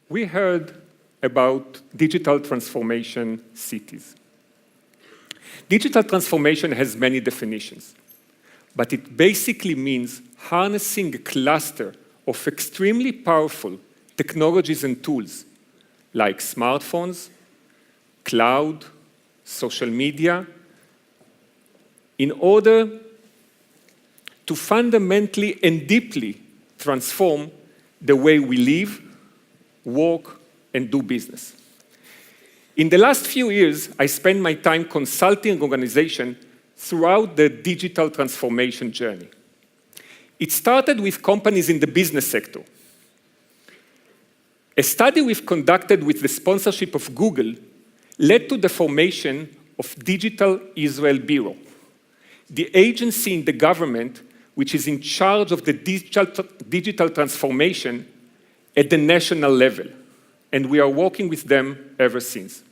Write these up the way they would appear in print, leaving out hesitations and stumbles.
We heard about digital transformation cities. Digital transformation has many definitions, but it basically means harnessing a cluster of extremely powerful technologies and tools like smartphones, cloud, social media, in order to fundamentally and deeply transform the way we live, work, and do business. In the last few years, I spent my time consulting organizations throughout the digital transformation journey. It started with companies in the business sector. A study we've conducted with the sponsorship of Google led to the formation of Digital Israel Bureau, the agency in the government which is in charge of the digital transformation at the national level, and we are working with them ever since.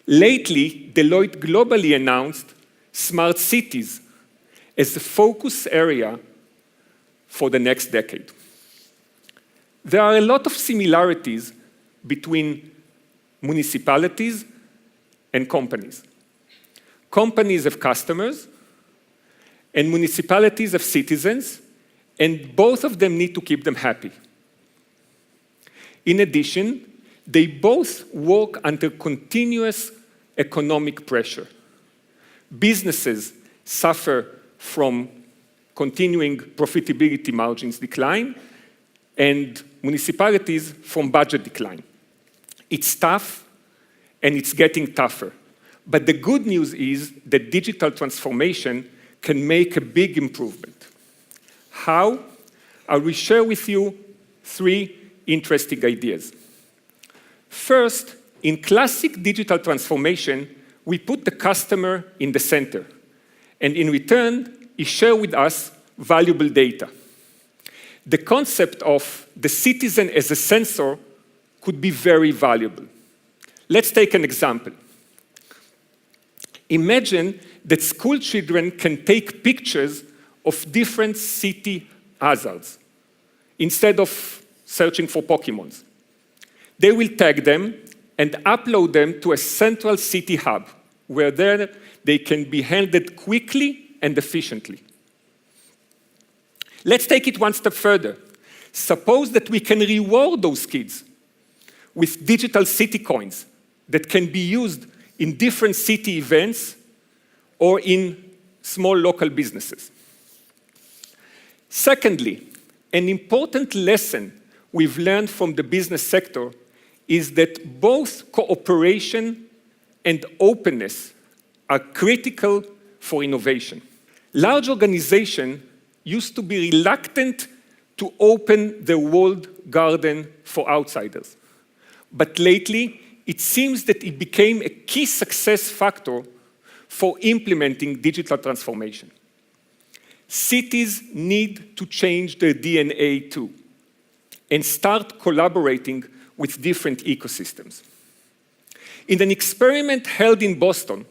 Lately, Deloitte globally announced smart cities as the focus area for the next decade. There are a lot of similarities between municipalities and companies. Companies have customers, and municipalities have citizens, and both of them need to keep them happy. In addition, they both work under continuous economic pressure. Businesses suffer from continuing profitability margins decline, and municipalities from budget decline. It's tough, and it's getting tougher. But the good news is that digital transformation can make a big improvement. How? I will share with you 3 interesting ideas. First, in classic digital transformation, we put the customer in the center, and in return, he shares with us valuable data. The concept of the citizen as a sensor could be very valuable. Let's take an example. Imagine that school children can take pictures of different city hazards instead of searching for Pokemons. They will tag them and upload them to a central city hub where there they can be handled quickly and efficiently. Let's take it one step further. Suppose that we can reward those kids with digital city coins that can be used in different city events or in small local businesses. Secondly, an important lesson we've learned from the business sector is that both cooperation and openness are critical for innovation. Large organizations used to be reluctant to open the walled garden for outsiders. But lately, it seems that it became a key success factor for implementing digital transformation. Cities need to change their DNA too and start collaborating with different ecosystems. In an experiment held in Boston,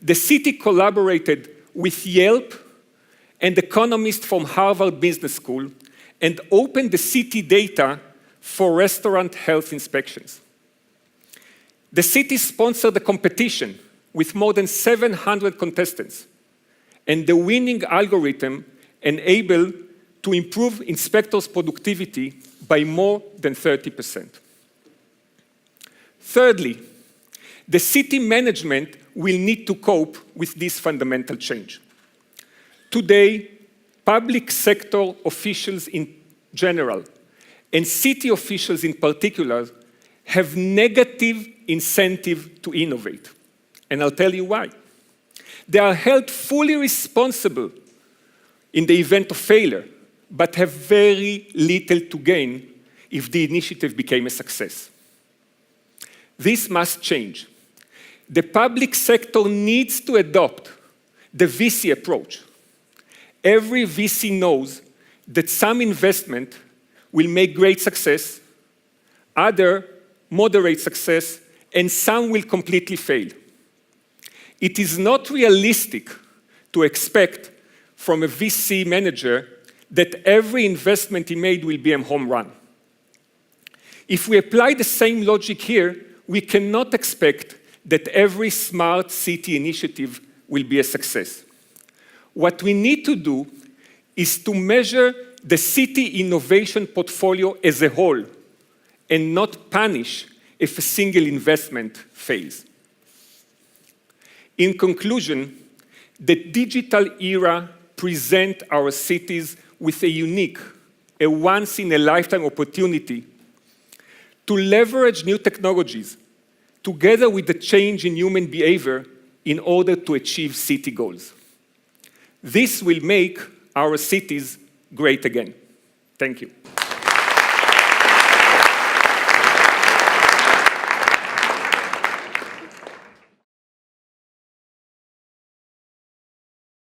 the city collaborated with Yelp and economists from Harvard Business School and opened the city data for restaurant health inspections. The city sponsored a competition with more than 700 contestants, and the winning algorithm enabled to improve inspectors' productivity by more than 30%. Thirdly, the city management will need to cope with this fundamental change. Today, public sector officials in general and city officials in particular have negative incentive to innovate. And I'll tell you why. They are held fully responsible in the event of failure, but have very little to gain if the initiative became a success. This must change. The public sector needs to adopt the VC approach. Every VC knows that some investment will make great success, other moderate success, and some will completely fail. It is not realistic to expect from a VC manager that every investment he made will be a home run. If we apply the same logic here, we cannot expect that every smart city initiative will be a success. What we need to do is to measure the city innovation portfolio as a whole and not punish if a single investment fails. In conclusion, the digital era presents our cities with a unique, a once-in-a-lifetime opportunity to leverage new technologies together with the change in human behavior in order to achieve city goals. This will make our cities great again. Thank you.